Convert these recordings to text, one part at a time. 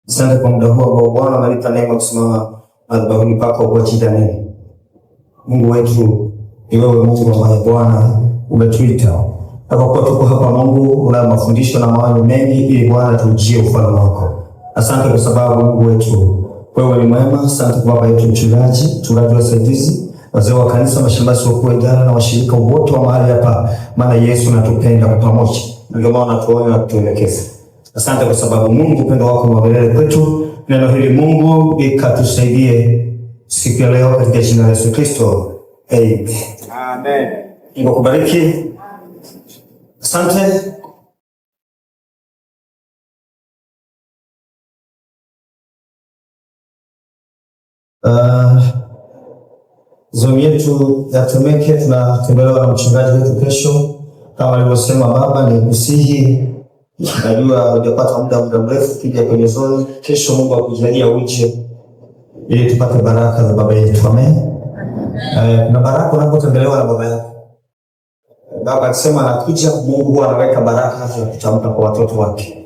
Asante kwa muda huu ambao Bwana amenipa neema kusimama madhabahuni pako kwa jina neno. Mungu wetu ni wewe, Mungu ambaye Bwana umetuita. Na kwa kuwa tuko hapa Mungu, una mafundisho na mawazo mengi ili Bwana tujie ufalme wako. Asante kwa sababu Mungu wetu wewe ni mwema. Asante kwa baba yetu mchungaji wasaidizi, wazee wa kanisa, mashemasi wa idara na washirika wote wa mahali hapa, maana Yesu anatupenda kwa pamoja. Ndio maana tuone na kutuelekeza. Asante kwa sababu Mungu upendo wako ni wa milele kwetu. Neno hili Mungu ikatusaidie siku ya leo katika jina la Yesu Kristo. Amen. Amen. Mungu akubariki. Asante. Zoezi yetu ya Temeke tunatembelewa na mchungaji wetu kesho. Kama alivyosema baba, ni kusihi, najua hujapata muda mrefu kija kwenye zoezi. Kesho Mungu akujalia uje ili tupate baraka za baba yetu. Amen. Na baraka unapotembelewa na baba yako. Baba akisema anakuja, Mungu anaweka baraka za kutamka kwa watoto wake.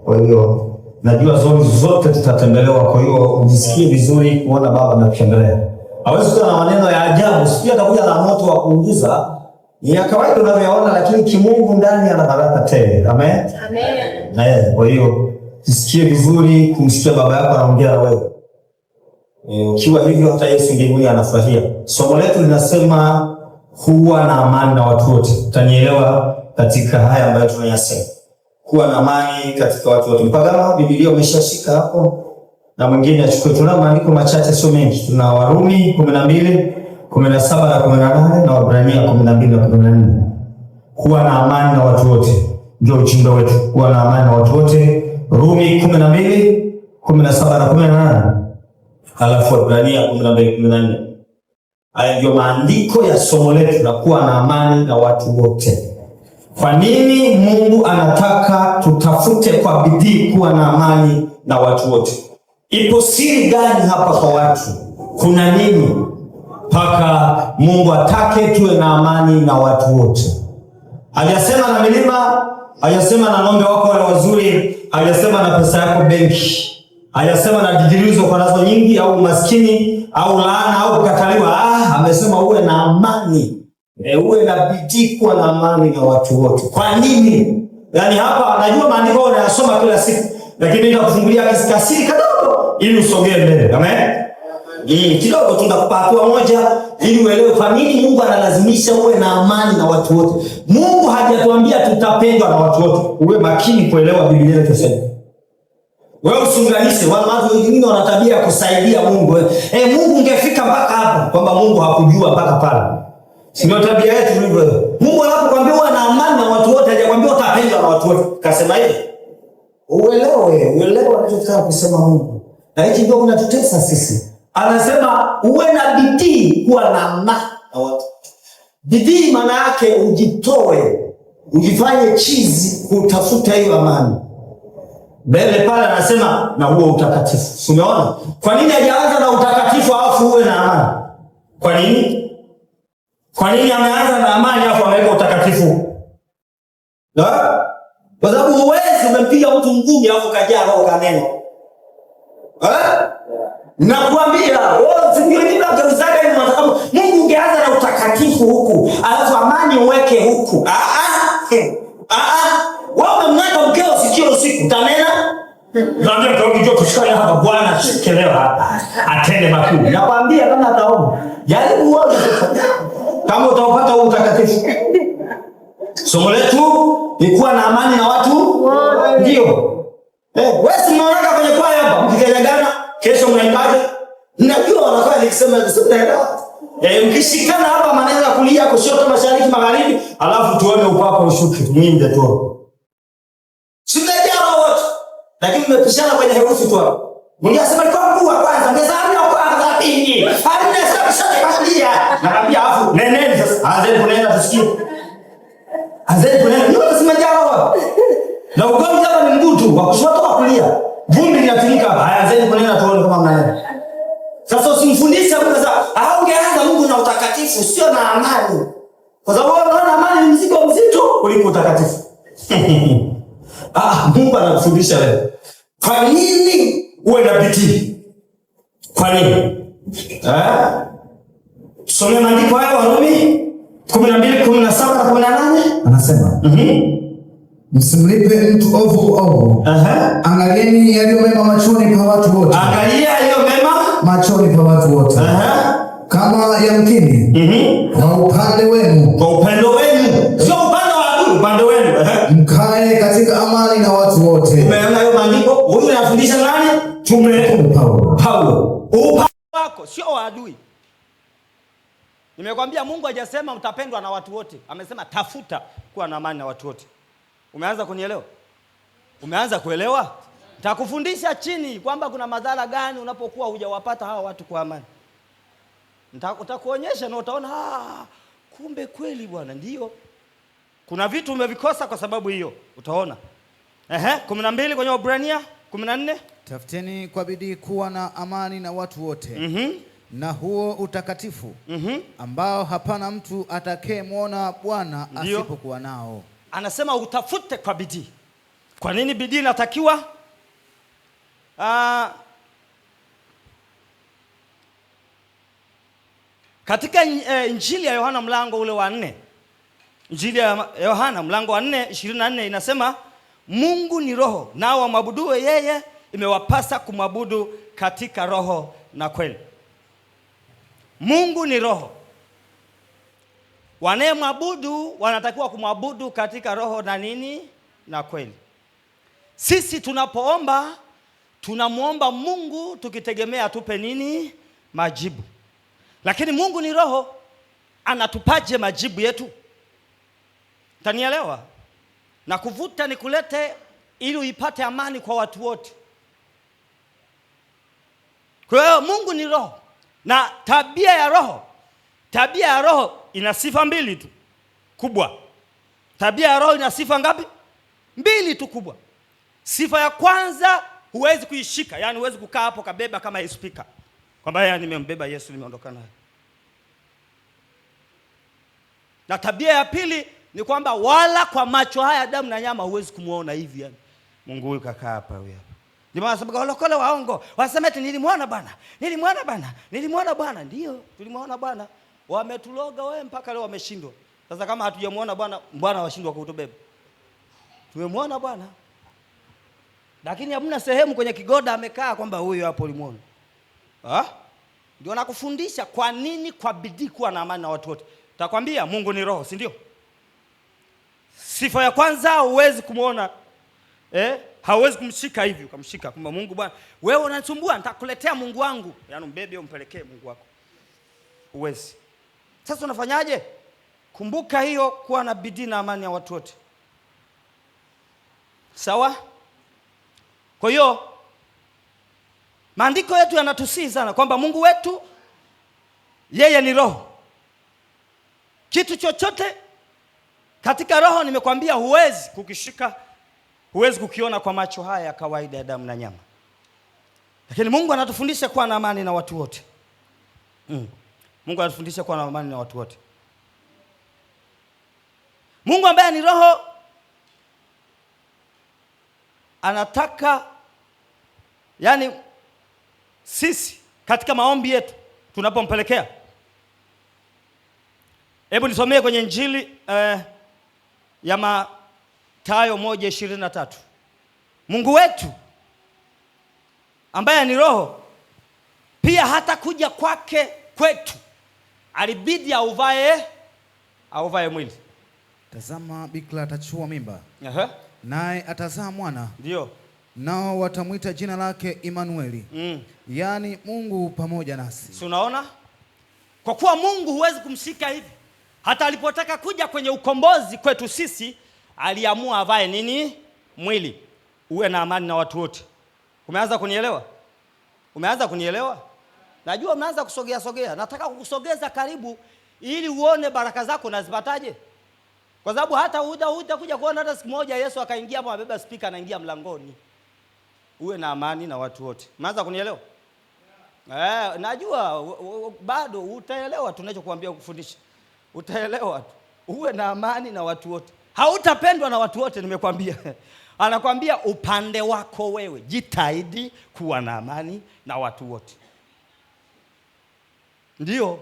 Kwa hiyo najua zote tutatembelewa, kwa hiyo ujisikie vizuri kuona baba anakutembelea. Hawezi kuwa na maneno ya ajabu, sio atakuja na moto wa kuunguza. Ni ya kawaida unavyoona, lakini kimungu ndani ana baraka tele. Amen. Amen. Kwa hiyo jisikie vizuri kumsikia baba yako anaongea na wewe. Ukiwa hivyo hata Yesu mbinguni anafurahia. Somo letu linasema kuwa na amani na watu wote. Utanielewa katika haya ambayo tunayasema. Kuwa na amani katika watu wote. Mpaka Biblia umeshashika hapo na mwingine achukue. Tuna maandiko machache sio mengi. Tuna Warumi 12, 17 na 18 na Waebrania 12 na 14. Kuwa na amani na watu wote. Ndio ujumbe wetu. Kuwa na amani na watu wote. Rumi 12, 17 na 18. Halafu Waebrania 12, 14. Haya ndio maandiko ya somo letu la kuwa na amani na watu wote. Kwa nini Mungu anataka tutafute kwa bidii kuwa na amani na watu wote? Ipo siri gani hapa kwa watu? Kuna nini mpaka Mungu atake tuwe na amani na watu wote? Hajasema na milima, hajasema na ng'ombe wako wale wazuri, hajasema na pesa yako benki, hajasema na dijilizo kwa nazo nyingi au maskini au laana au kukataliwa. Amesema uwe na amani. Uwe na bidii kuwa na amani na watu wote. Kwa nini? Yaani hapa najua maandiko unayasoma kila siku, lakini nitakufungulia kasiri kidogo ili usogee mbele. Amen. Kidogo tunakupa hatua moja ili uelewe kwa nini Mungu analazimisha uwe na amani na watu wote. Mungu hajatuambia tutapendwa na watu wote. Uwe makini kuelewa Biblia inasema. Wewe usiunganishe, watu wengine wana tabia ya kusaidia Mungu. Mungu ungefika mpaka hapo, kwamba Mungu hakujua mpaka pale. Sio tabia yetu hivyo. Mungu anapokuambia uwe na amani na watu wote, hajakwambia utapendwa na watu wote. Kasema hivi. Uelewe anachotaka kusema Mungu. Na hiki ndio kinatutesa sisi. Anasema uwe na bidii kuwa na amani na watu. Bidii maana yake ujitoe, ujifanye chizi kutafuta hiyo amani. Mbele pale anasema na huo utakatifu. Umeona? Kwa nini hajaanza na utakatifu alafu uwe na amani? Kwa nini? Kwa nini ameanza na amani alafu ameweka utakatifu? Kwa sababu huwezi umempiga mtu ngumi alafu kajaa roho kaneno. Nakwambia, wewe usifikiri unataka hivi unataka Mungu ungeanza na utakatifu huku, alafu amani uweke huku. Wewe unamnaka mkeo sikio usiku, utanena? Naambia kwa hiyo kushikana hapa Bwana shikelewa hapa. Atende makuu. Nakwambia kama ataomba. Jaribu uone kama utapata huo utakatifu. Somo letu ni kuwa na amani na watu. Ndio. Wewe si mnaona kwenye kwaya hapa mkikanyagana kesho mnaimbaje? Najua wanafanya nikisema mkishikana hapa maneno ya kulia kushoto mashariki magharibi, alafu tuone upapa ushuke mwinde tu. Simejaa wote. Lakini mmepishana kwenye herufi tu hapo. Mwingine anasema kwa mkuu wa kwanza, ngezani au kwanza pili. Halina sababisha kulia. Naambia afu neneni sasa. Anzeni kunena tusikie. Anzeni kunena. Ndio simejaa wote. Na ugomvi hapa ni mgutu wa kushoto wa kulia. Vumbi linatumika hapa. Anzeni kunena tuone kama mnaelewa. Sasa usimfundishe hapo sasa. Ungeanza Mungu na utakatifu, sio na amani. Kwa sababu unaona amani ni mzigo mzito kuliko utakatifu. Mungu anakufundisha wewe. Kwa nini uwe na bidii? Kwa nini? Tusome maandiko hayo, Warumi 12:17-18. Anasema, msimlipe mtu ovu ovu. Angalieni yaliyo mema machoni pa watu wote. Angalia yaliyo mema machoni pa watu wote. Kama yamkini kwa upande wenu, kwa upande wenu, sio upande wa adui, upande wenu, mkae katika amani na watu wote. Umeona hayo maandiko? Huyu anafundisha nani? Paulo. Upande wako sio wa adui. Nimekwambia Mungu hajasema mtapendwa na watu wote. Amesema tafuta kuwa na amani na watu wote. Umeanza kunielewa? Umeanza kuelewa? Nitakufundisha chini kwamba kuna madhara gani unapokuwa hujawapata hawa watu kwa amani. Nitakuonyesha na utaona kumbe kweli bwana ndio. Kuna vitu umevikosa kwa sababu hiyo. Utaona. 12 kwenye Waebrania 14. Tafuteni kwa bidii kuwa na amani na watu wote. Na huo utakatifu ambao hapana mtu atakayemwona Bwana asipokuwa nao. Anasema utafute kwa bidii. Kwa nini bidii inatakiwa? Katika Injili ya Yohana mlango ule wa 4. Injili ya Yohana mlango wa 4:24 inasema Mungu ni roho, nao wamwabuduo yeye imewapasa kumwabudu katika roho na kweli. Mungu ni roho. Wanayemwabudu wanatakiwa kumwabudu katika roho na nini? Na kweli. Sisi tunapoomba tunamuomba Mungu tukitegemea atupe nini? Majibu. Lakini Mungu ni roho, anatupaje majibu yetu? Tanielewa? Na kuvuta nikulete ili uipate amani kwa watu wote. Kwa hiyo Mungu ni roho. Na tabia ya roho ina sifa mbili tu kubwa. Tabia ya roho ina sifa ngapi? Mbili tu kubwa. Sifa ya kwanza huwezi kuishika, yani huwezi kukaa hapo kabeba kama speaker. Kwamba nimembeba Yesu nimeondoka naye. Na tabia ya pili ni kwamba wala kwa macho haya damu na nyama huwezi kumuona hivi yani. Mungu huyu kakaa hapa huyu hapa. Ndio maana sababu walokole waongo wasema eti nilimwona Bwana. Ndio, tulimwona Bwana. Wametuloga wewe mpaka leo wameshindwa. Sasa kama hatujamuona Bwana washindwa kutubeba. Tumemwona Bwana. Lakini hamna sehemu kwenye kigoda amekaa kwamba huyu hapo ulimwona. Ndio nakufundisha kwa nini kwa bidii kuwa na amani na watu wote. Takwambia Mungu ni roho, si ndio? Sifa ya kwanza huwezi kumuona. Hauwezi kumshika hivi ukamshika kwamba Mungu Bwana, wewe unanisumbua nitakuletea Mungu wangu. Yaani mbebe umpelekee Mungu wako. Huwezi. Sasa unafanyaje? Kumbuka hiyo kuwa na bidii na amani ya watu wote. Sawa? Kwa hiyo maandiko yetu yanatusihi sana kwamba Mungu wetu yeye ni roho. Kitu chochote katika roho nimekwambia huwezi kukishika, huwezi kukiona kwa macho haya ya kawaida ya damu na nyama. Lakini Mungu anatufundisha kuwa na amani na watu wote. Mungu anatufundisha kuwa na amani na watu wote. Mungu ambaye ni roho anataka, yani sisi katika maombi yetu tunapompelekea. Hebu nisomee kwenye Injili ya Mathayo 1:23. Mungu wetu ambaye ni roho pia hata kuja kwake kwetu alibidi auvae mwili. Tazama bikira atachukua mimba. Naye atazaa mwana. Ndio. Nao watamwita jina lake Immanueli. Yaani Mungu pamoja nasi. Si unaona? Kwa kuwa Mungu huwezi kumshika hivi. Hata alipotaka kuja kwenye ukombozi kwetu sisi, aliamua avae nini? Mwili. Uwe na amani na watu wote. Umeanza kunielewa? Najua umeanza kusogea. Nataka kukusogeza karibu ili uone baraka zako nazipataje. Kwa sababu hata hutakuja kuona hata siku moja Yesu akaingia hapo amebeba speaker anaingia mlangoni. Uwe na amani na watu wote. Umeanza kunielewa? Najua bado utaelewa tunachokuambia kukufundisha. Utaelewa tu. Uwe na amani na watu wote. Hautapendwa na watu wote, nimekwambia. Anakwambia upande wako wewe, jitahidi kuwa na amani na watu wote. Ndio.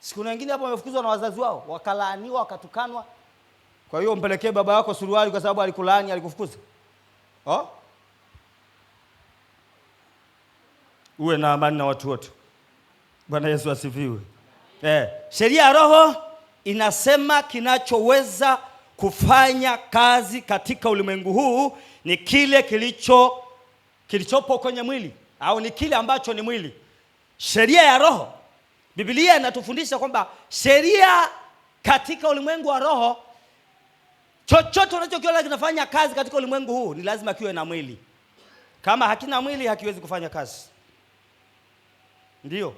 Siku wengine hapo wamefukuzwa na wazazi wao, wakalaaniwa, wakatukanwa. Kwa hiyo mpelekee baba yako suruali kwa sababu alikulaani, alikufukuza. Uwe na amani na watu wote. Bwana Yesu asifiwe. Sheria ya Roho inasema kinachoweza kufanya kazi katika ulimwengu huu ni kile kilichopo kwenye mwili, au ni kile ambacho ni mwili. Sheria ya Roho, Biblia inatufundisha kwamba sheria katika ulimwengu wa roho, chochote unachokiona kinafanya kazi katika ulimwengu huu ni lazima kiwe na mwili. Kama hakina mwili hakiwezi kufanya kazi. Ndio.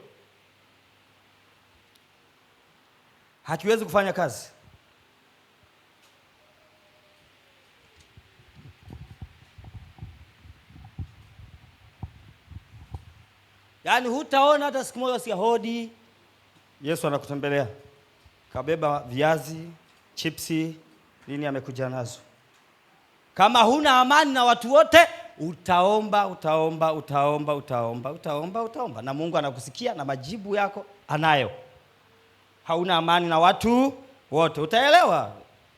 Hakiwezi kufanya kazi. Yaani hutaona hata siku moja si hodi Yesu anakutembelea, kabeba viazi, chipsi, nini amekuja nazo. Kama huna amani na watu wote, utaomba na Mungu anakusikia na majibu yako anayo. Hauna amani na watu wote, utaelewa.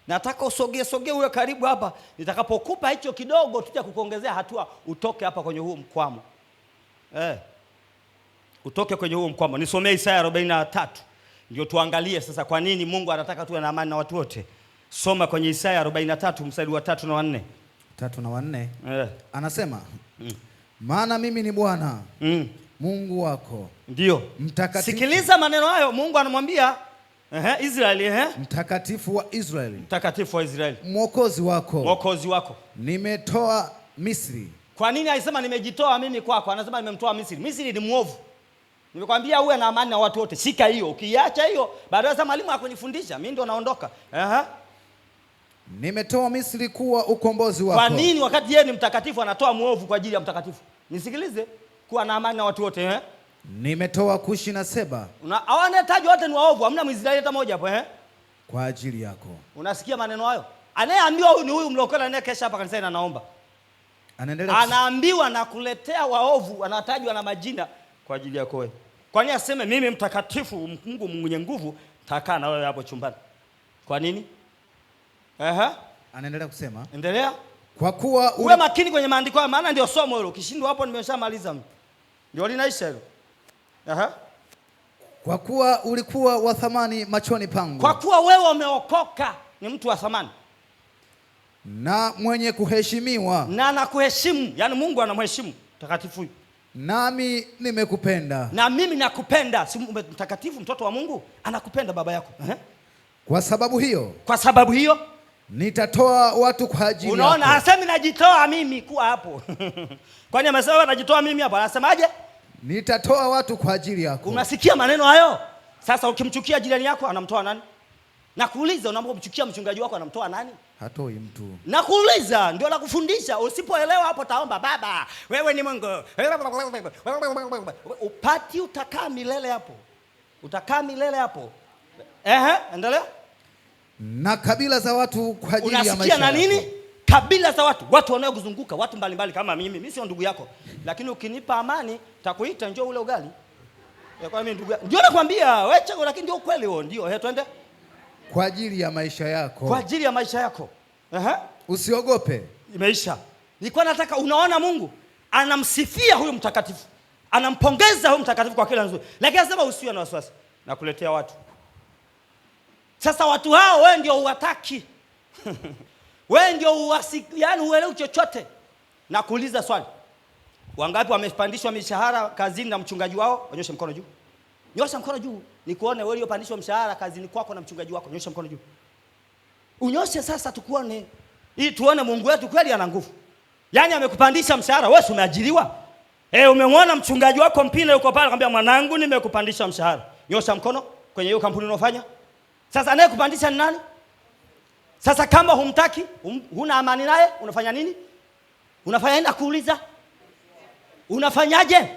Nataka usogee uwe karibu hapa. Nitakapokupa hicho kidogo tuja kukuongezea hatua, utoke hapa kwenye huo mkwamo. Utoke kwenye huo mkwamo. Nisomee Isaya 43. Ndio tuangalie sasa kwa nini Mungu anataka tuwe na amani na watu wote. Soma kwenye Isaya 43 mstari wa 3 na 4. 3 na 4. Anasema, maana mimi ni Bwana Mungu wako. Ndio. Mtakatifu. Sikiliza maneno hayo, Mungu anamwambia Israeli, Mtakatifu wa Israeli. Mtakatifu wa Israeli. Mwokozi wako. Mwokozi wako. Nimetoa Misri. Kwa nini alisema nimejitoa mimi kwako? Anasema nimemtoa Misri. Misri ni muovu. Nimekwambia uwe na amani na watu wote. Shika hiyo. Ukiacha hiyo, baadaye sasa mwalimu akunifundisha, mimi ndo naondoka. Nimetoa Misri kuwa ukombozi wako. Kwa nini wakati yeye ni mtakatifu anatoa muovu kwa ajili ya mtakatifu? Nisikilize, kuwa na amani na watu wote. Nimetoa Kushi na Seba. Hawanahitaji wote ni waovu, hamna Mwisraeli hata moja hapo kwa ajili yako. Unasikia maneno hayo? Anayeambiwa huyu ni huyu mlokole anayekesha hapa kanisani anaomba. Anaambiwa na kuletea waovu, anatajwa na majina kwa ajili yako wewe. Kwa nini aseme mimi mtakatifu, Mungu mwenye nguvu, takaa na wewe hapo chumbani? Kwa nini? Anaendelea kusema. Endelea. Kwa kuwa uwe makini kwenye maandiko haya, maana ndio somo hilo. Ukishindwa hapo nimeshamaliza. Ndio linaisha hilo. Kwa kuwa ulikuwa wa thamani machoni pangu. Kwa kuwa wewe umeokoka, ni mtu wa thamani na mwenye kuheshimiwa. Na anakuheshimu, yani Mungu anamheshimu mtakatifu huyu. Nami nimekupenda. Na mimi nakupenda. Si mtakatifu, mtoto wa Mungu anakupenda baba yako. Kwa sababu hiyo nitatoa watu kwa ajili yako. Unaona, hasemi najitoa mimi kuwa hapo. Kwani amesema najitoa mimi hapo? Anasemaje? Nitatoa watu kwa ajili yako. Unasikia maneno hayo? Sasa ukimchukia jirani yako anamtoa nani? Nakuuliza, unapomchukia mchungaji wako anamtoa nani? Hatoi mtu. Nakuuliza, ndio la kufundisha. Usipoelewa hapo taomba, baba, wewe ni Mungu. Upati utakaa milele hapo. Utakaa milele hapo. Endelea. Na kabila za watu kwa ajili ya maisha. Unasikia na nini? Kabila za watu wanaokuzunguka, watu mbalimbali kama mimi. Mimi sio ndugu yako. Lakini ukinipa amani, takuita njoo ule ugali. Kwa mimi ndugu yako. Ndio nakwambia, wewe chako lakini ndio ukweli huo. Ndio, twende. Kwa ajili ya maisha yako. Kwa ajili ya maisha yako. Usiogope. Imeisha. Nilikuwa nataka, unaona Mungu anamsifia huyu mtakatifu. Anampongeza huyu mtakatifu kwa kila nzuri. Lakini anasema usiwe na wasiwasi. Nakuletea watu. Sasa watu hao wewe ndio uwataki. Wewe ndio yani uelewi chochote. Na kuuliza swali. Wangapi wamepandishwa mishahara kazini na mchungaji wao? Nyosha mkono juu. Nyosha mkono juu. Nikuone wewe uliopandishwa mshahara kazini kwako na mchungaji wako. Nyosha mkono juu. Unyoshe sasa tukuone. Ili tuone Mungu wetu kweli ana nguvu. Yaani amekupandisha mshahara, wewe umeajiriwa. Umemwona mchungaji wako Mpina yuko pale akamwambia mwanangu nimekupandisha mshahara. Nyosha mkono kwenye hiyo kampuni unayofanya. Sasa anayekupandisha ni nani? Sasa kama humtaki, huna amani naye, unafanya nini? Unafanya nini nakuuliza? Unafanyaje?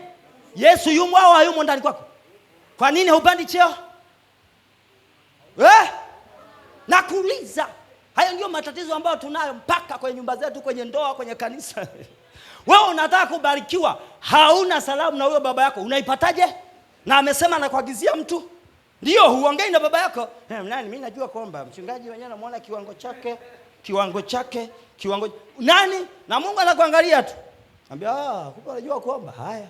Yesu yumo au hayumo ndani kwako? Kwa nini haupandi cheo? Na kuuliza, hayo ndio matatizo ambayo tunayo mpaka kwenye nyumba zetu, kwenye ndoa, kwenye kanisa. Wewe unataka kubarikiwa, hauna salamu na huyo baba yako, unaipataje? Na amesema anakuagizia mtu. Ndio huongei na baba yako. Nani, mimi najua kwamba mchungaji wenyewe anamuona kiwango chake. Nani? Na Mungu anakuangalia tu. Anambia, kumbe unajua kwamba haya.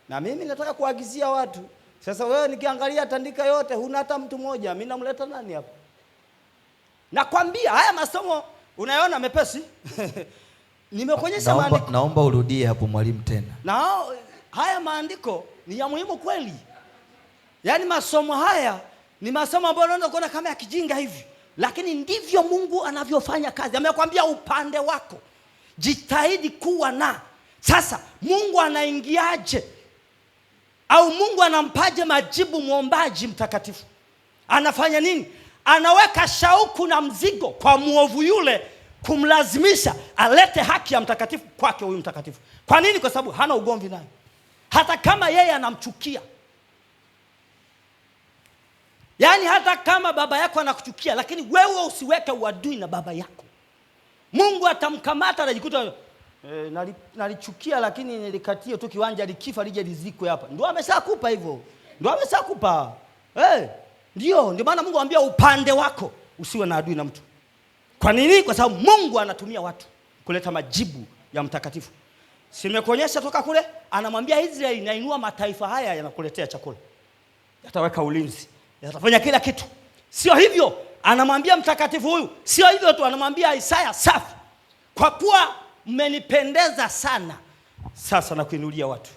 Na mimi nataka kuagizia watu. Sasa wewe nikiangalia tandika yote, huna hata mtu mmoja, mimi namleta nani hapa? Nakwambia haya masomo unayoona mepesi. Nimekuonyesha maandiko. Naomba urudie hapo mwalimu tena. Na haya maandiko ni ya muhimu kweli. Yaani masomo haya ni masomo ambayo unaona kuona kama ya kijinga hivi, lakini ndivyo Mungu anavyofanya kazi. Amekwambia upande wako jitahidi kuwa na. Sasa Mungu anaingiaje? Au Mungu anampaje majibu muombaji mtakatifu? Anafanya nini? Anaweka shauku na mzigo kwa muovu yule, kumlazimisha alete haki ya mtakatifu kwake huyu mtakatifu. Kwa nini? Kwa sababu hana ugomvi naye, hata kama yeye anamchukia. Yaani hata kama baba yako anakuchukia, lakini wewe usiweke uadui na baba yako. Mungu atamkamata, anajikuta nalichukia lakini nilikatie tu kiwanja, likifa lije lizikwe hapa. Ndio ameshakupa hivyo. Ndio ameshakupa. Ndio maana Mungu anambia upande wako usiwe na adui na mtu. Kwa nini? Kwa sababu Mungu anatumia watu kuleta majibu ya mtakatifu. Simekuonyesha toka kule, anamwambia Israeli, nainua mataifa haya yanakuletea chakula. Yataweka ulinzi, yatafanya kila kitu. Sio hivyo, anamwambia mtakatifu huyu. Sio hivyo tu, anamwambia Isaya, safi, kwa kuwa mmenipendeza sana, sasa nakuinulia watu.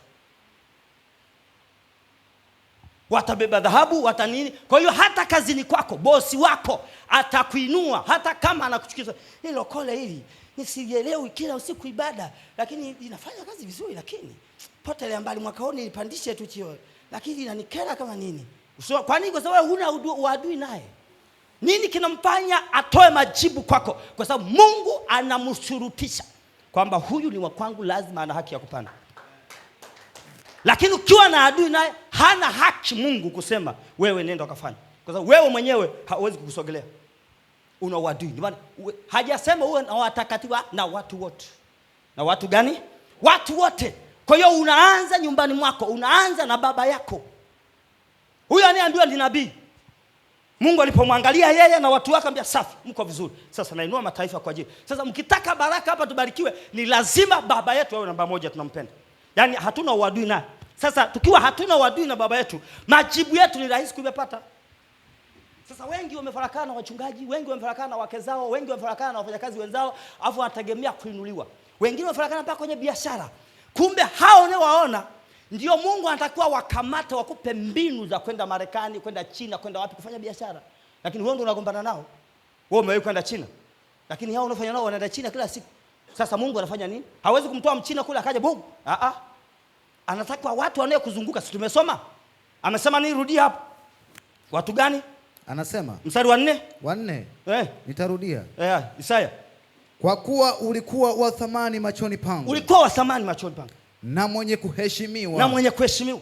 Watabeba dhahabu, watanini. Kwa hiyo hata kazini kwako, bosi wako atakuinua hata kama anakuchukiza. Hilo kole hili nisielewi, kila usiku ibada, lakini inafanya kazi vizuri, lakini potelea mbali, mwaka huu nilipandishe tu cheo, lakini inanikera kama nini. Kwa nini? Kwa sababu huna uadui naye. Nini kinamfanya atoe majibu kwako? Kwa sababu Mungu anamshurutisha kwamba huyu ni wa kwangu, lazima ana haki ya kupanda. Lakini ukiwa na adui naye, hana haki Mungu kusema wewe nenda ukafanya, kwa sababu wewe mwenyewe hauwezi kukusogelea. Una uadui. Ndio maana hajasema uwe na watakatifu na watu wote. Na watu gani? Watu wote. Kwa hiyo unaanza nyumbani mwako, unaanza na baba yako. Huyo anayeambiwa ni nabii. Mungu alipomwangalia yeye na watu wake, akamwambia safi, mko vizuri. Sasa nainua mataifa kwa ajili. Sasa mkitaka baraka hapa tubarikiwe, ni lazima baba yetu awe namba moja, tunampenda. Yaani hatuna uadui naye. Sasa tukiwa hatuna uadui na baba yetu, majibu yetu ni rahisi kuyapata. Sasa wengi wamefarakana na wachungaji, wengi wamefarakana na wake zao, wengi wamefarakana na wafanyakazi wenzao, afu wanategemea kuinuliwa. Wengine wamefarakana mpaka kwenye biashara. Kumbe hao unaowaona ndio Mungu anatakiwa wakamate, wakupe mbinu za kwenda Marekani, kwenda China, kwenda wapi kufanya biashara. Lakini wewe ndio unagombana nao. Wewe umewahi kwenda China, lakini hao unafanya nao wanaenda China kila siku. Sasa Mungu anafanya nini? Hawezi kumtoa Mchina kule akaje Mungu. Anataka watu wanaokuzunguka. Si tumesoma? Amesema nini? Rudia hapo. Watu gani? Anasema mstari wa 4. Wa 4. Nitarudia. Isaya. Kwa kuwa ulikuwa wa thamani machoni pangu. Ulikuwa wa thamani machoni pangu. Na mwenye kuheshimiwa. Na mwenye kuheshimiwa.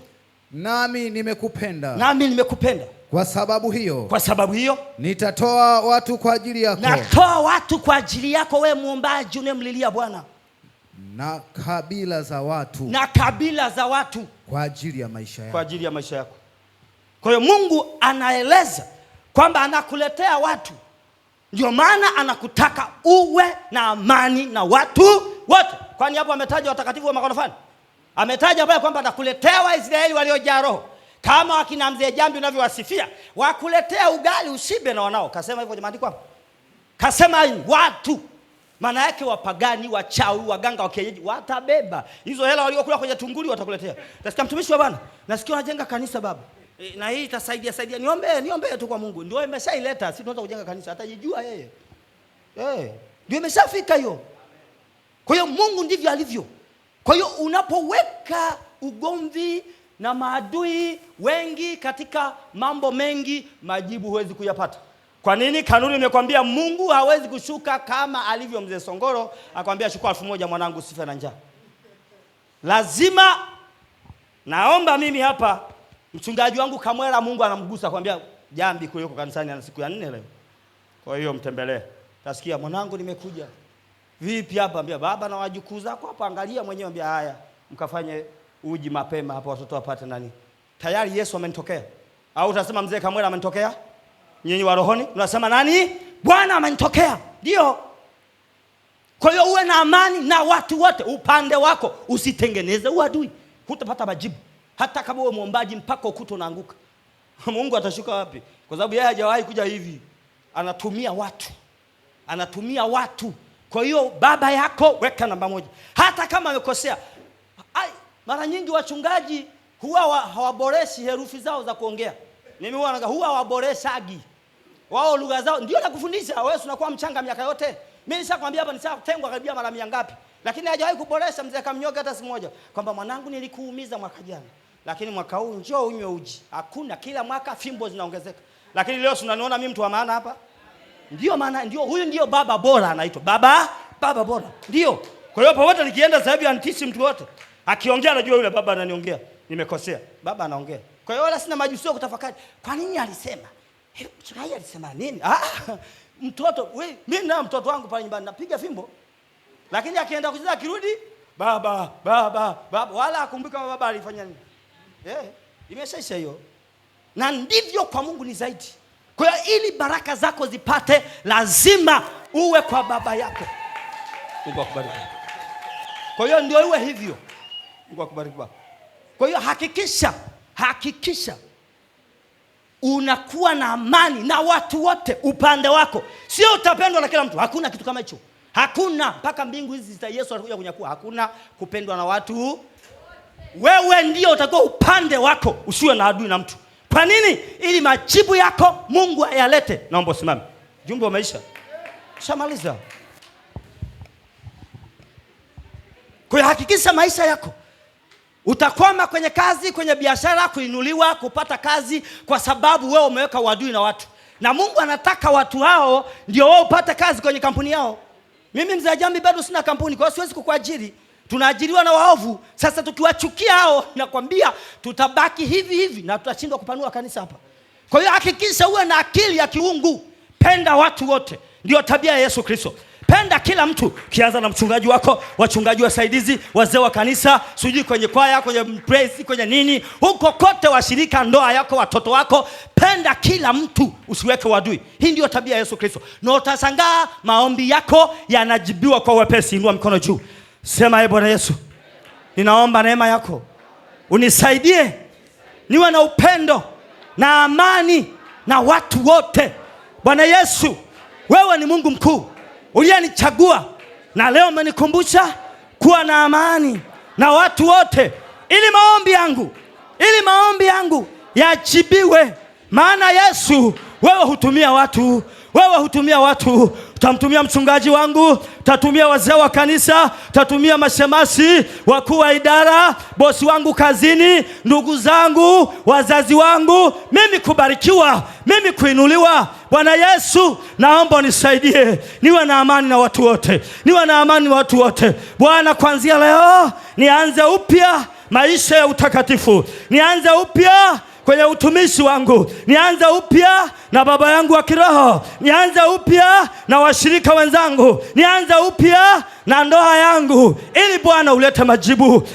Nami nimekupenda. Nami nimekupenda. Kwa sababu hiyo nitatoa watu kwa ajili yako. Natoa watu kwa ajili yako, wewe muombaji unemlilia Bwana. Na kabila za watu kwa ajili ya maisha yako. Kwa ajili ya maisha yako. Kwa hiyo Mungu anaeleza kwamba anakuletea watu. Ndio maana anakutaka uwe na amani na watu wote. Kwani hapo ametaja watakatifu wa makorofani? Ametaja pale kwamba atakuletea Waisraeli waliojaa roho. Kama wakina mzee Jambi unavyowasifia, wakuletea ugali ushibe na wanao. Kasema hivyo maandiko hapo. Kasema watu, maana yake wapagani, wachawi, waganga wa kienyeji watabeba hizo hela waliokula kwenye tunguli, watakuletea. Nasikia mtumishi wa Bwana, nasikia unajenga kanisa baba. Na hii itasaidia. Niombe tu kwa Mungu. Ndio imeshaileta, sisi tunataka kujenga kanisa, atajijua yeye. Ndio imeshafika hiyo. Kwa hiyo Mungu ndivyo alivyo. Kwa hiyo unapoweka ugomvi na maadui wengi katika mambo mengi, majibu huwezi kuyapata. Kwa nini? Kanuni imekwambia Mungu hawezi kushuka kama alivyo mzee Songoro, akwambia chukua 1000 mwanangu usife na njaa. Lazima naomba mimi hapa mchungaji wangu Kamwela, Mungu anamgusa, akwambia Jambi kule yuko kanisani ana siku ya 4 leo. Kwa hiyo mtembelee. Tasikia mwanangu nimekuja. Vipi hapa? Ambia baba na wajukuu zako hapa, angalia mwenyewe. Ambia haya, mkafanye uji mapema hapa watoto wapate nani. Tayari Yesu amenitokea. Au utasema mzee Kamwela amenitokea? Nyinyi wa rohoni unasema nani? Bwana amenitokea. Ndio. Kwa hiyo uwe na amani na watu wote upande wako, usitengeneze uadui. Hutapata majibu. Hata kama uwe muombaji mpaka ukuta unaanguka. Mungu atashuka wapi? Kwa sababu yeye hajawahi kuja hivi. Anatumia watu. Anatumia watu. Kwa hiyo baba yako weka namba moja. Hata kama amekosea. Mara nyingi wachungaji huwa hawaboreshi herufi zao za kuongea. Mimi huwa hawaboreshagi. Wao lugha zao ndio nakufundisha. Wewe unakuwa mchanga miaka yote. Mimi nishakwambia hapa nishatengwa karibia mara 100 ngapi. Lakini hajawahi kuboresha mzee Kamnyoga hata siku moja. Kwamba mwanangu nilikuumiza mwaka jana. Lakini mwaka huu njoo unywe uji. Hakuna, kila mwaka fimbo zinaongezeka. Lakini leo tunaniona mimi mtu wa maana hapa. Ndio maana ndio huyu ndio baba bora anaitwa. Baba bora. Ndio. Kwa hiyo popote nikienda sasa hivi anitishi mtu wote. Akiongea anajua yule baba ananiongea. Nimekosea. Baba anaongea. Kwa hiyo wala sina majusio kutafakari. Kwa nini alisema? Mchungaji alisema nini? Mtoto, mimi na mtoto wangu pale nyumbani napiga fimbo. Lakini akienda kucheza akirudi, baba, wala akumbuka baba alifanya nini. Imeshaisha hiyo. Na ndivyo kwa Mungu ni zaidi. Kwa hiyo ili baraka zako zipate lazima uwe kwa baba yako. Mungu akubariki. Kwa hiyo ndio uwe hivyo. Mungu akubariki baba. Kwa hiyo hakikisha unakuwa na amani na watu wote upande wako. Sio utapendwa na kila mtu. Hakuna kitu kama hicho. Hakuna, mpaka mbingu hizi Yesu atakuja kunyakua. Hakuna kupendwa na watu. Wewe ndio utakuwa upande wako, usiwe na adui na mtu. Kwa nini? Ili majibu yako Mungu ayalete. Naomba usimame. Jumbe wa maisha. Shamaliza. Kwa hiyo hakikisha maisha yako. Utakwama kwenye kazi, kwenye biashara, kuinuliwa, kupata kazi kwa sababu wewe umeweka uadui na watu. Na Mungu anataka watu hao ndio wao upate kazi kwenye kampuni yao. Mimi mzee Jambi bado sina kampuni, kwa hiyo siwezi kukuajiri. Tunaajiriwa na waovu. Sasa tukiwachukia hao, nakwambia tutabaki hivi na tutashindwa kupanua kanisa hapa. Kwa hiyo hakikisha uwe na akili ya kiungu. Penda watu wote. Ndio tabia ya Yesu Kristo. Penda kila mtu, kianza na mchungaji wako, wachungaji wasaidizi, wazee wa kanisa, sijui kwenye kwaya, kwenye praise, kwenye nini, huko kote washirika, ndoa yako, watoto wako. Penda kila mtu, usiweke uadui. Hii ndio tabia ya Yesu Kristo. Na utashangaa maombi yako yanajibiwa kwa wepesi. Inua mkono juu. Sema, Bwana Yesu, ninaomba neema yako unisaidie niwe na upendo na amani na watu wote. Bwana Yesu, wewe ni Mungu mkuu uliyenichagua, na leo umenikumbusha kuwa na amani na watu wote, ili maombi yangu yajibiwe. Maana Yesu, wewe hutumia watu. Utamtumia mchungaji wangu, utatumia wazee wa kanisa, utatumia mashemasi, wakuu wa idara, bosi wangu kazini, ndugu zangu, wazazi wangu, mimi kubarikiwa, mimi kuinuliwa. Bwana Yesu, naomba unisaidie niwe na amani na watu wote. Bwana, kuanzia leo nianze upya maisha ya utakatifu. Nianze upya kwenye utumishi wangu. Nianze upya na baba yangu wa kiroho. Nianze upya na washirika wenzangu. Nianze upya na ndoa yangu. Ili Bwana ulete majibu.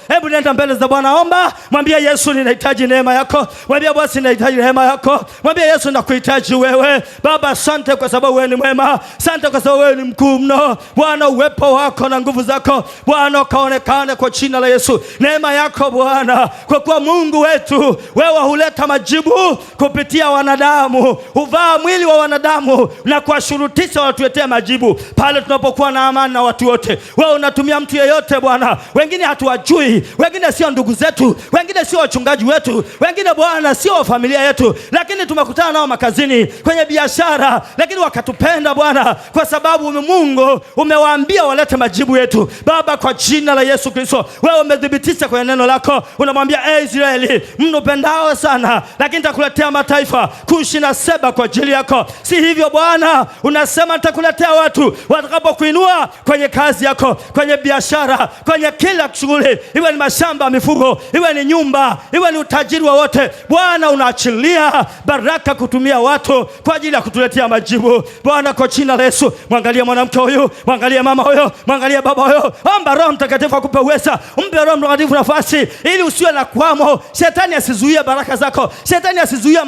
Hebu nenda mbele za Bwana, omba. Mwambie Yesu, ninahitaji neema yako. Mwambie Bwana, ninahitaji neema yako. Mwambie Yesu, nakuhitaji wewe. Baba, asante kwa sababu wewe ni mwema. Asante kwa sababu wewe ni mkuu mno. Bwana, uwepo wako na nguvu zako Bwana kaonekane kwa jina la Yesu. Neema yako Bwana, kwa kuwa Mungu wetu, wewe huleta majibu kupitia wanadamu. Uvaa mwili wa wanadamu na kuwashurutisha watuletee majibu pale tunapokuwa na amani na watu wote. Wewe unatumia mtu yeyote Bwana. Wengine hatuwajui, wengine sio ndugu zetu, wengine sio wachungaji wetu, wengine Bwana sio familia yetu, lakini tumekutana nao makazini, kwenye biashara, lakini wakatupenda Bwana, kwa sababu Mungu umewaambia walete majibu yetu. Baba, kwa jina la Yesu Kristo, wewe umedhibitisha kwenye neno lako, unamwambia akamwambia Israeli, mnupendao sana, lakini nitakuletea mataifa Kushi na Seba kwa ajili yako. Si hivyo Bwana? Unasema nitakuletea watu watakapokuinua kwenye kazi yako, kwenye biashara, kwenye kila shughuli, iwe ni mashamba, mifugo, iwe ni nyumba, iwe ni utajiri wowote. Bwana, unaachilia baraka kutumia watu kwa ajili ya kutuletea majibu. Bwana, kwa jina la Yesu, mwangalie mwanamke huyu, mwangalie mama huyu, mwangalie baba huyu. Omba Roho Mtakatifu akupe uweza, mpe Roho Mtakatifu nafasi ili usiwe na kwamo. Shetani asizuie baraka zako, shetani asizuie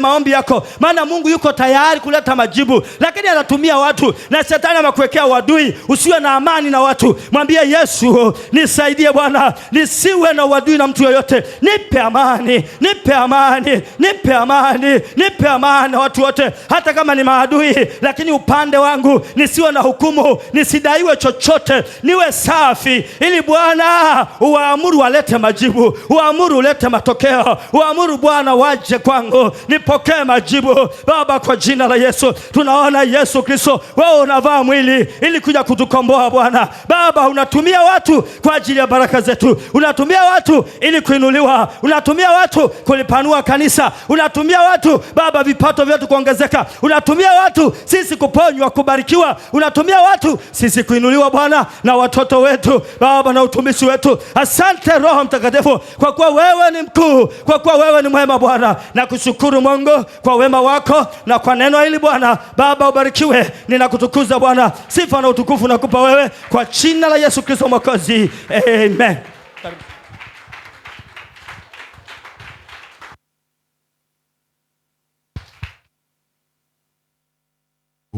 maombi yako, maana Mungu yuko tayari kuleta majibu, lakini anatumia watu, na shetani amekuwekea uadui. Usiwe na amani na watu, mwambie Yesu, nisaidie Bwana, nisiwe na uadui na mtu yoyote. Nipe amani, nipe amani, nipe amani, nipe amani na watu wote, hata kama ni maadui, lakini upande wangu nisiwe na hukumu, nisidaiwe chochote, niwe safi, ili Bwana uamuru walete majibu, uamuru ulete matokeo, uamuru Bwana waje kwangu nipokee majibu. Baba, kwa jina la Yesu, tunaona Yesu Kristo, wewe unavaa mwili ili kuja kutukomboa Bwana. Baba, unatumia watu kwa ajili ya baraka zetu, unatumia watu ili kuinuliwa, unatumia watu kulipanua kanisa, unatumia watu Baba vipato vyetu kuongezeka, unatumia watu sisi kuponywa, kubarikiwa, unatumia watu sisi kuinuliwa Bwana, na watoto wetu Baba na utumishi wetu. Asante Roho Mtakatifu, kwa kuwa wewe ni mkuu, kwa kuwa wewe ni mwema Bwana. Na kushukuru Mungu kwa wema wako na kwa neno hili Bwana. Baba, ubarikiwe, ninakutukuza Bwana, sifa na utukufu nakupa wewe, kwa jina la Yesu Kristo Mwokozi, amen.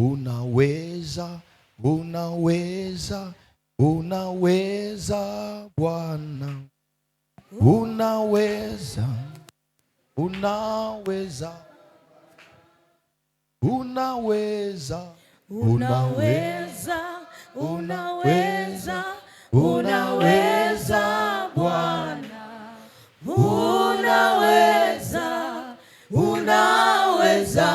Unaweza, unaweza, unaweza Bwana, unaweza, unaweza, unaweza, unaweza, unaweza, unaweza Bwana, unaweza, unaweza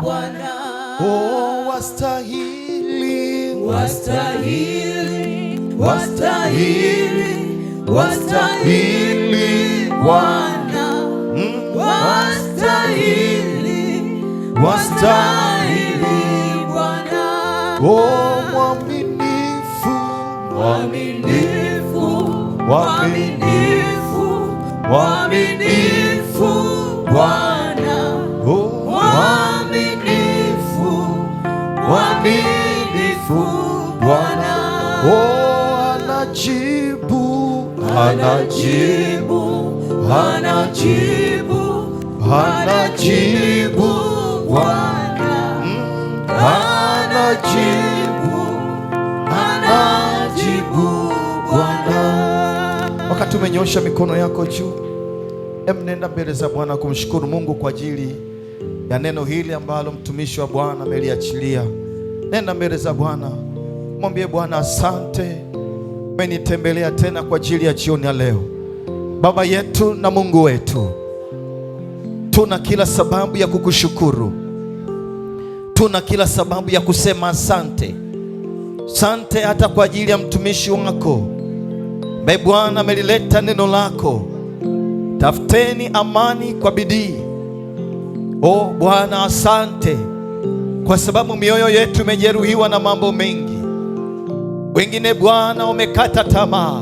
Bwana. Oh, wastahili, wastahili, wastahili, wastahili Bwana, wastahili, wastahili Bwana. Oh, mwaminifu, mwaminifu, mwaminifu, mwaminifu Bwana. Oh, mwaminifu, mwaminifu Bwana. Oh, anajibu, anajibu, anajibu, anajibu Bwana, anajibu, anajibu Bwana. Wakati umenyosha mikono yako juu, nenda mbele za Bwana kumshukuru Mungu kwa ajili ya neno hili ambalo mtumishi wa Bwana ameliachilia. Nenda mbele za Bwana, mwambie Bwana, asante, umenitembelea tena kwa ajili ya jioni ya leo. Baba yetu na Mungu wetu, tuna kila sababu ya kukushukuru, tuna kila sababu ya kusema asante. Asante hata kwa ajili ya mtumishi wako Bwana, amelileta neno lako, tafuteni amani kwa bidii. Oh Bwana, asante kwa sababu mioyo yetu imejeruhiwa na mambo mengi. Wengine Bwana wamekata tamaa,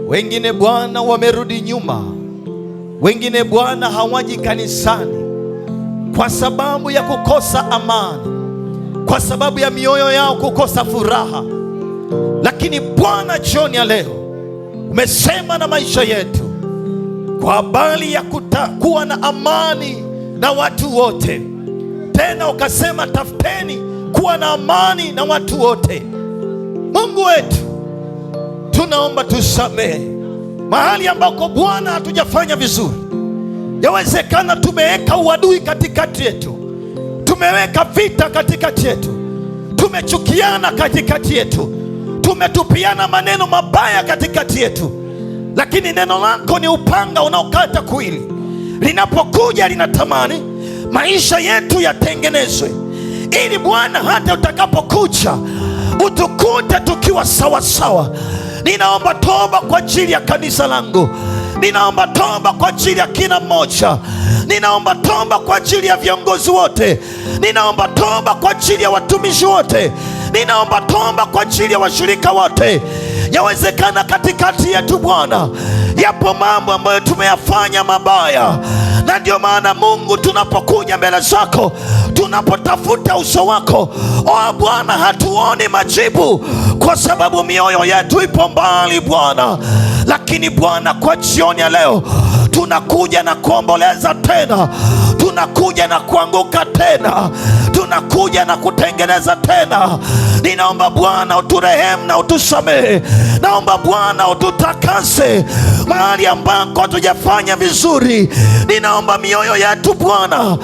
wengine Bwana wamerudi nyuma, wengine Bwana hawaji kanisani kwa sababu ya kukosa amani, kwa sababu ya mioyo yao kukosa furaha. Lakini Bwana, jioni ya leo umesema na maisha yetu kwa habari ya kuwa na amani na watu wote. Tena ukasema tafuteni kuwa na amani na watu wote. Mungu wetu, tunaomba tusamehe mahali ambako Bwana hatujafanya vizuri. Yawezekana tumeweka uadui katikati yetu, tumeweka vita katikati yetu, tumechukiana katikati yetu, tumetupiana maneno mabaya katikati yetu. Lakini neno lako ni upanga unaokata kuili, linapokuja linatamani maisha yetu yatengenezwe, ili Bwana hata utakapokuja utukute tukiwa sawa sawa. Ninaomba toba kwa ajili ya kanisa langu, Ninaomba toba kwa ajili ya kila mmoja. Ninaomba toba kwa ajili ya viongozi wote. Ninaomba toba kwa ajili ya watumishi wote. Ninaomba toba kwa ajili ya washirika wote. Yawezekana katikati yetu Bwana yapo mambo ambayo tumeyafanya mabaya, na ndio maana Mungu, tunapokuja mbele zako, tunapotafuta uso wako, Bwana, hatuoni majibu kwa sababu mioyo yetu ipo mbali Bwana. Lakini Bwana, kwa jioni ya leo tunakuja na kuomboleza tena, tunakuja na kuanguka tena, tunakuja na kutengeneza tena. Ninaomba Bwana uturehemu na utusamehe. Naomba Bwana ututakase mahali ambako hatujafanya vizuri. Ninaomba mioyo yetu Bwana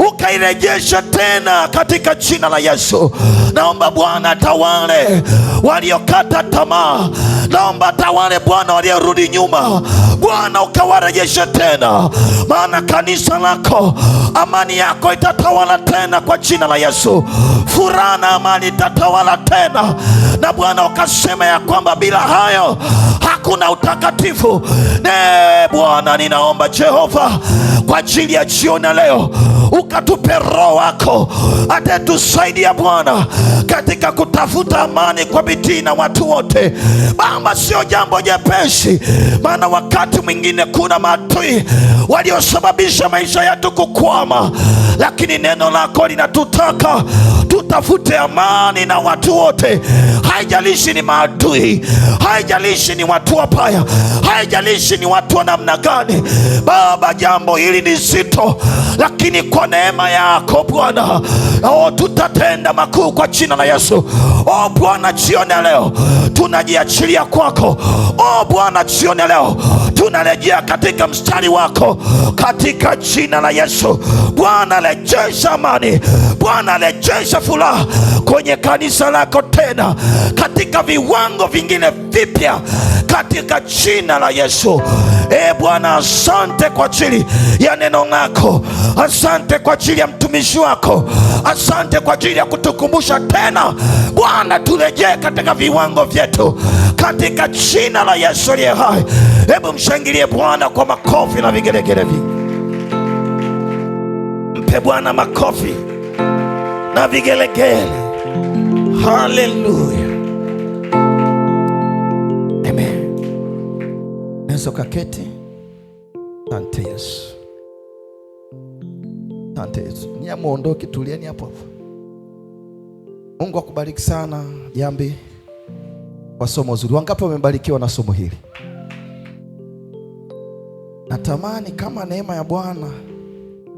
ukairejesha tena katika jina la Yesu. Naomba Bwana tawale waliokata tamaa. Naomba tawale Bwana waliorudi nyuma. Bwana ukawarejeshe tena, maana kanisa lako, amani yako itatawala tena kwa jina la Yesu. Furaha na amani itatawala tena, na Bwana ukasema ya kwamba bila hayo hakuna utakatifu. Bwana, ninaomba Jehova kwa ajili ya jioni leo, ukatupe Roho wako atatusaidia Bwana katika kutafuta amani kwa bidii na watu wote. Baba, sio jambo jepesi, maana wakati mwingine kuna maadui waliosababisha maisha yetu kukwama, lakini neno lako linatutaka tutafute amani na watu wote. Haijalishi ni maadui, haijalishi ni watu wabaya, haijalishi ni watu wa namna gani. Baba, jambo hili ni zito, lakini kwa neema yako Bwana, tutatenda makuu kwa jina la Yesu. Bwana, jioni leo tunajiachilia kwako. Bwana, jioni leo tunarejea katika mstari wako katika jina la Yesu. Bwana, rejesha amani. Bwana, rejesha furaha kwenye kanisa lako tena katika viwango vingine vipya katika jina la Yesu. Bwana, asante kwa ajili ya neno lako. Asante kwa ajili ya mtumishi wako. Asante kwa ajili ya kutukumbusha tena Bwana, turejee katika viwango vyetu katika jina la Yesu aliye hai. Hebu mshangilie Bwana kwa makofi na vigelegele vingi. Mpe Bwana makofi na vigelegele. Haleluya. Amen. Neza kaketi. Asante Yesu. Asante Yesu. Niamuondoke, tulieni hapo hapo. Mungu akubariki sana Jambi kwa somo zuri. Wangapi wamebarikiwa na somo hili? Natamani kama neema ya Bwana,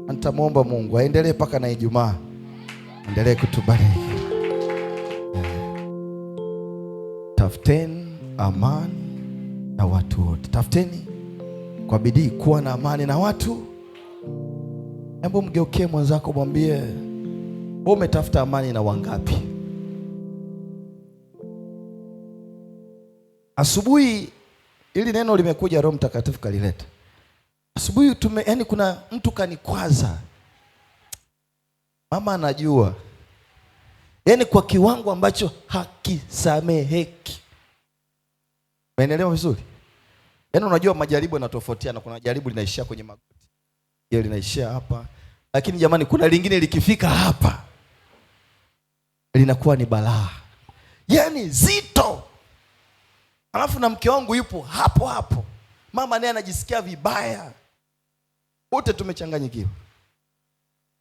nitamwomba Mungu aendelee mpaka na Ijumaa, endelee kutubariki. Tafuteni amani na watu wote. Tafuteni kwa bidii kuwa na amani na watu. Hebu mgeukie mwenzako, mwambie, wewe umetafuta amani na wangapi? Asubuhi ili neno limekuja, Roho Mtakatifu kalileta. Asubuhi yani kuna mtu kanikwaza. Mama anajua. Yani kwa kiwango ambacho hakisameheki. Umeelewa vizuri? Yani unajua majaribu yanatofautiana. Kuna jaribu linaishia kwenye magoti, ile linaishia hapa, lakini jamani, kuna lingine likifika hapa linakuwa ni balaa, yani zito. Alafu na mke wangu yupo hapo hapo, mama naye anajisikia vibaya, wote tumechanganyikiwa.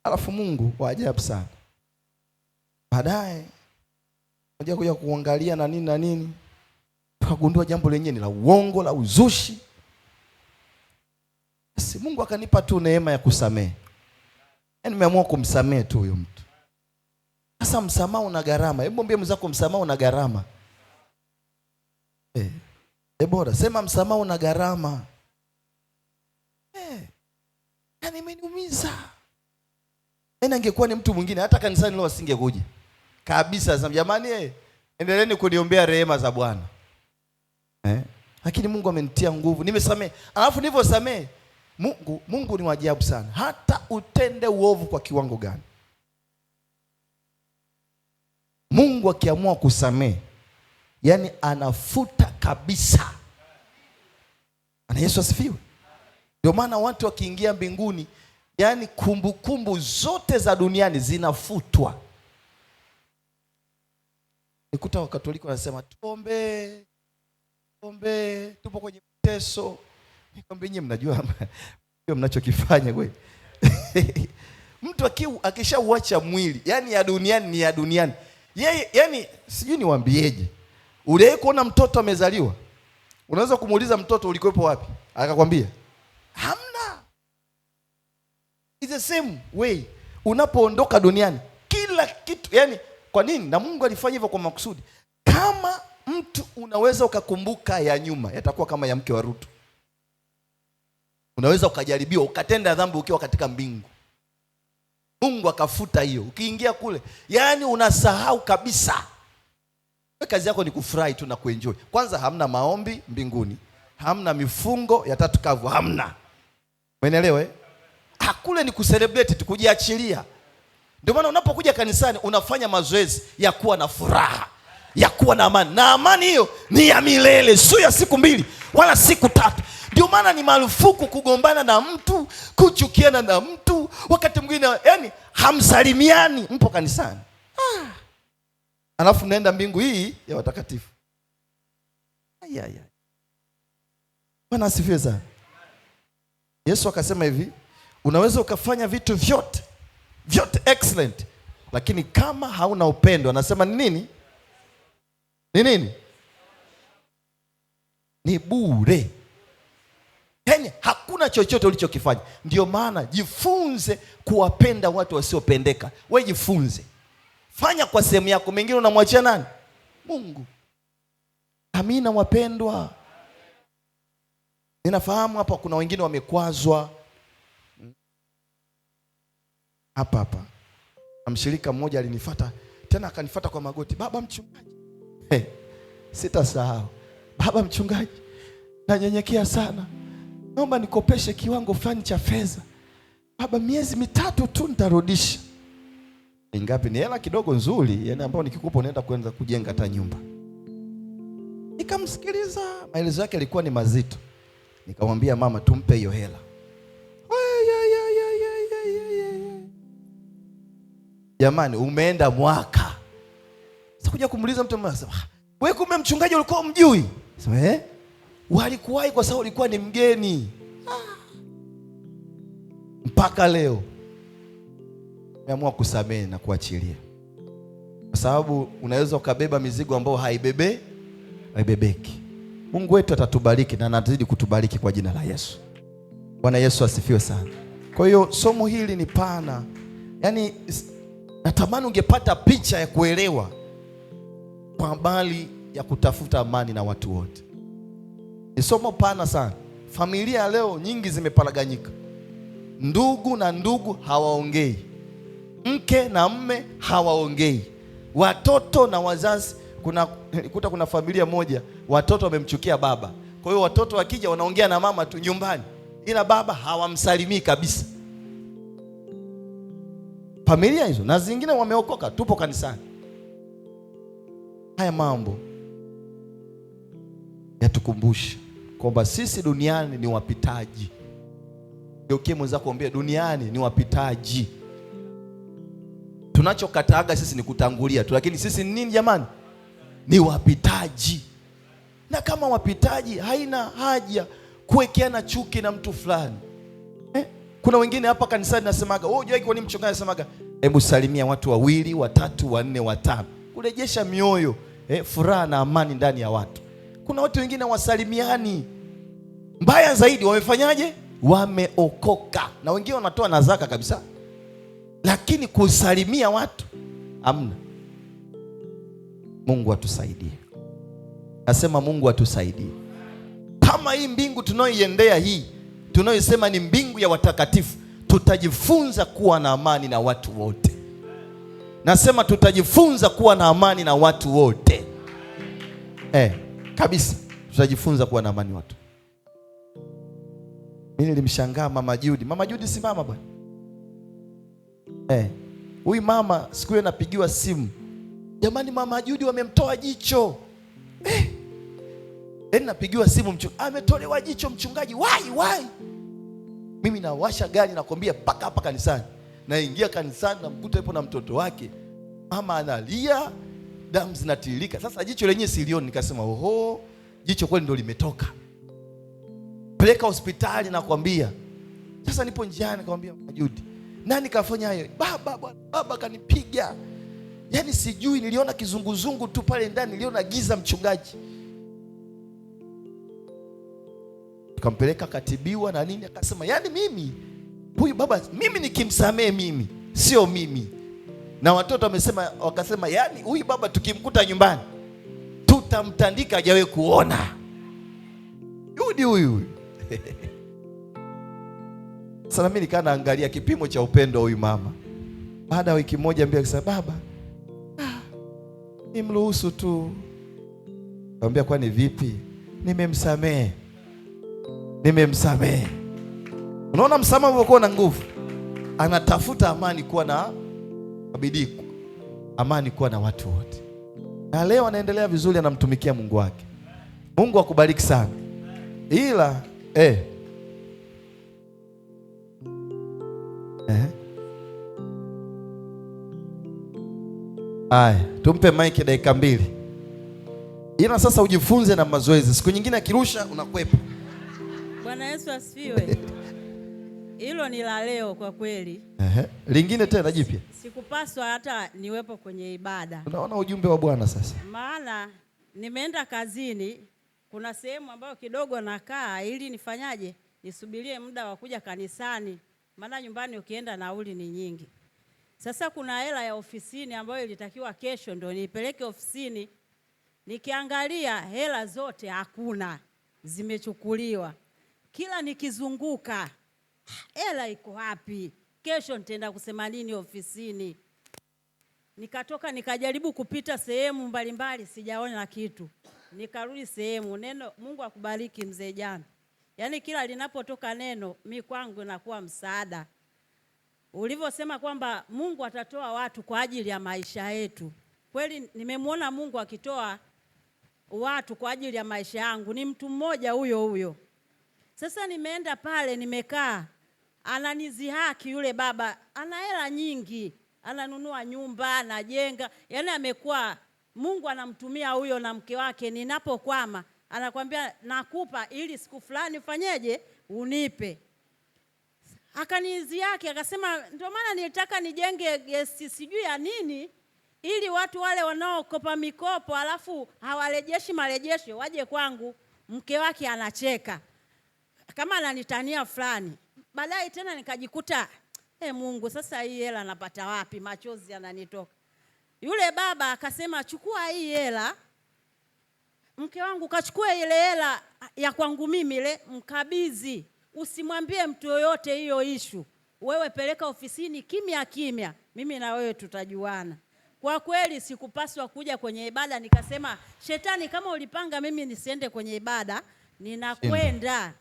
Alafu Mungu wa ajabu sana, baadaye moja kuja kuangalia na nini, tukagundua jambo lenyewe ni la uongo, la uzushi. Basi Mungu akanipa tu neema ya kusamehe. Yani nimeamua kumsamehe tu huyo mtu. Sasa msamaha una gharama. Hebu mwambie mzako msamaha una gharama. Debora, sema msamaha una gharama. Yani imeniumiza. Yani angekuwa ni mtu mwingine hata kanisani leo asingekuja kabisa. Sasa jamani, endeleeni kuniombea rehema za Bwana. Lakini Mungu amenitia nguvu, nimesamehe. Alafu nilivyosamehe, Mungu ni wajibu sana. Hata utende uovu kwa kiwango gani, Mungu akiamua kusamehe, yani anafuta kabisa. Ana Yesu asifiwe. Ndio maana watu wakiingia mbinguni, yani kumbukumbu zote za duniani zinafutwa. Nikuta Wakatoliki wanasema tuombe, tupo kwenye mateso. Nikwambia nyinyi mnajua mnachokifanya kweli. Mtu akishauacha mwili, yani ya duniani ni ya duniani. Yeye yani sijui niwaambieje. Uliwahi kuona mtoto amezaliwa? Unaweza kumuuliza mtoto ulikuwepo wapi? Akakwambia hamna. It's the same way. Unapoondoka duniani, kila kitu, yani kwa nini? Na Mungu alifanya hivyo kwa makusudi. Kama mtu unaweza ukakumbuka ya nyuma, yatakuwa kama ya mke wa Rutu. Unaweza ukajaribiwa ukatenda dhambi ukiwa katika mbingu, Mungu akafuta hiyo. Ukiingia kule, yani unasahau kabisa. Kazi yako ni kufurahi tu na kuenjoy. Kwanza hamna maombi mbinguni, hamna mifungo ya tatu kavu, hamna. Umeelewa eh? Hakule ni kucelebrate tu, kujiachilia. Ndio maana unapokuja kanisani unafanya mazoezi ya kuwa na furaha, ya kuwa na amani. Na amani hiyo ni ya milele, sio ya siku mbili wala siku tatu. Ndio maana ni marufuku kugombana na mtu, kuchukiana na mtu. Wakati mwingine yani hamsalimiani, mpo kanisani. Alafu naenda mbingu hii ya watakatifu. Bwana asifiwe sana. Yesu akasema hivi, unaweza ukafanya vitu vyote excellent, lakini kama hauna upendo, anasema ni nini? Ni nini? Ni bure. Yani hakuna chochote ulichokifanya. Ndio maana jifunze kuwapenda watu wasiopendeka. Wewe jifunze. Fanya kwa sehemu yako, mengine unamwachia nani? Mungu. Amina wapendwa. Ninafahamu hapa kuna wengine wamekwazwa. Hapa. Na mshirika mmoja alinifuata, tena akanifuata kwa magoti. Baba mchungaji. Sitasahau. Baba mchungaji, nanyenyekea sana. Naomba nikopeshe kiwango fulani cha fedha. Baba, miezi 3 tu nitarudisha. Ingapi? Ni hela kidogo nzuri, yani ambao nikikupa unaenda kuanza kujenga hata nyumba. Nikamsikiliza, maelezo yake yalikuwa ni mazito. Nikamwambia mama, tumpe hiyo hela. Jamani, umeenda mwaka. Sasa kuja kumuuliza mtu mmoja, sema, wewe kumbe mchungaji ulikuwa umjui? Sema walikuwahi kwa sababu ulikuwa ni mgeni. Mpaka leo nimeamua kusamehe na kuachilia. Kwa sababu unaweza ukabeba mizigo ambayo haibebeki. Mungu wetu atatubariki na anazidi kutubariki kwa jina la Yesu. Bwana Yesu asifiwe sana. Kwa hiyo somo hili ni pana. Yaani natamani ungepata picha ya kuelewa kwa habari ya kutafuta amani na watu wote. Ni somo pana sana. Familia leo nyingi zimeparaganyika. Ndugu na ndugu hawaongei. Mke na mme hawaongei. Watoto na wazazi, kuna familia moja watoto wamemchukia baba. Kwa hiyo watoto wakija wanaongea na mama tu nyumbani, ila baba hawamsalimii kabisa. Familia hizo na zingine wameokoka, tupo kanisani. Haya mambo yatukumbusha kwamba sisi duniani ni wapitaji. Ndio mwenzako kuambia duniani ni wapitaji. Tunachokataaga sisi ni kutangulia tu, lakini sisi ni nini jamani? Ni wapitaji. Na kama wapitaji, haina haja kuwekeana chuki na mtu fulani. Kuna wengine hapa kanisani nasemaga, unajua kwa nini mchungaji anasemaga, hebu salimia watu 2, 3, 4, 5. Kurejesha mioyo, furaha na amani ndani ya watu. Kuna watu wengine wasalimiani. Mbaya zaidi wamefanyaje? Wameokoka. Na wengine wanatoa na zaka kabisa. Lakini kusalimia watu hamna. Mungu atusaidie. Nasema Mungu atusaidie. Kama hii mbingu tunayoiendea hii, tunayosema ni mbingu ya watakatifu, tutajifunza kuwa na amani na watu wote. Nasema tutajifunza kuwa na amani na watu wote. Kabisa tutajifunza kuwa na amani watu. Mimi nilimshangaa Mama Judy. Mama Judy si mama bwana. Huyu mama siku ile napigiwa simu. Jamani, Mama Judy wamemtoa jicho. Napigiwa simu, ametolewa jicho mchungaji. Why? Mimi nawasha gari nakwambia mpaka hapa kanisani. Naingia kanisani namkuta yupo na mtoto wake. Mama analia, damu zinatiririka. Sasa jicho lenyewe silioni, nikasema oho, jicho kweli ndio limetoka. Peleka hospitali nakwambia. Sasa nipo njiani nikamwambia Judi, nani kafanya hayo? Baba kanipiga. Yaani sijui, niliona kizunguzungu tu pale ndani, niliona giza mchungaji. Tukampeleka katibiwa na nini, akasema yaani mimi huyu baba mimi nikimsamee mimi sio mimi. Na watoto wakasema yaani huyu baba tukimkuta nyumbani tutamtandika hajawahi kuona. Yudi huyu. Sasa mimi nikaa naangalia kipimo cha upendo huyu mama. Baada ya wiki moja mbili akasema baba, nimruhusu tu. Nikamwambia kwani vipi? Nimemsamehe. Unaona msamaha uliokuwa na nguvu. Anatafuta amani kuwa na bidii. Amani kuwa na watu wote. Na leo anaendelea vizuri, anamtumikia Mungu wake. Mungu akubariki sana. Ila Aya, tumpe Mike dakika 2. Ila sasa ujifunze na mazoezi. Siku nyingine akirusha unakwepa. Bwana Yesu asifiwe. Hilo ni la leo kwa kweli. Lingine tena jipya. Sikupaswa hata niwepo kwenye ibada. Unaona ujumbe wa Bwana sasa. Maana nimeenda kazini, kuna sehemu ambayo kidogo nakaa ili nifanyaje? Nisubirie muda wa kuja kanisani. Maana nyumbani ukienda nauli ni nyingi. Sasa kuna hela ya ofisini ambayo ilitakiwa kesho ndio nipeleke ofisini. Nikiangalia hela zote hakuna, zimechukuliwa. Kila nikizunguka, hela iko wapi? Kesho nitaenda kusema nini ofisini? Nikatoka nikajaribu kupita sehemu mbalimbali, sijaona kitu. Nikarudi sehemu. Neno, Mungu akubariki mzee Jana. Yaani kila linapotoka neno, mimi kwangu inakuwa msaada. Ulivyosema kwamba Mungu atatoa watu kwa ajili ya maisha yetu. Kweli nimemwona Mungu akitoa watu kwa ajili ya maisha yangu. Ni mtu mmoja huyo. Sasa nimeenda pale, nimekaa. Ananizihaki yule baba. Ana hela nyingi. Ananunua nyumba, anajenga. Yaani amekuwa, Mungu anamtumia huyo na mke wake. Ninapokwama anakuambia nakupa ili siku fulani ufanyeje? Unipe. Akanizi yake akasema ndio maana nilitaka nijenge guest sijui ya nini ili watu wale wanaokopa mikopo alafu hawarejeshi marejesho waje kwangu. Mke wake anacheka kama ananitania fulani. Baadaye tena nikajikuta Mungu, sasa hii hela napata wapi? Machozi yananitoka. Yule baba akasema chukua hii hela. Mke wangu kachukua ile hela ya kwangu mimi ile, mkabidhi. Usimwambie mtu yoyote hiyo issue. Wewe peleka ofisini kimya. Mimi na wewe tutajuana. Kwa kweli sikupaswa kuja kwenye ibada, nikasema shetani kama ulipanga mimi nisiende kwenye ibada, ninakwenda.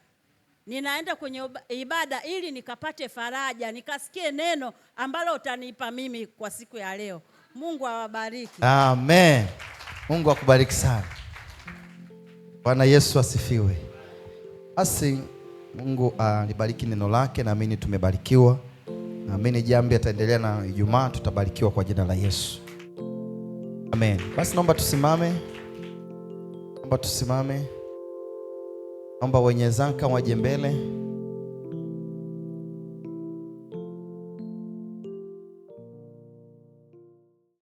Ninaenda kwenye ibada ili nikapate faraja, nikasikie neno ambalo utanipa mimi kwa siku ya leo. Mungu awabariki. Amen. Mungu akubariki sana. Bwana Yesu asifiwe. Basi Mungu alibariki neno lake, naamini tumebarikiwa. Naamini jambo ataendelea na Ijumaa tutabarikiwa kwa jina la Yesu. Amen. Basi naomba tusimame. Naomba wenye zaka waje mbele.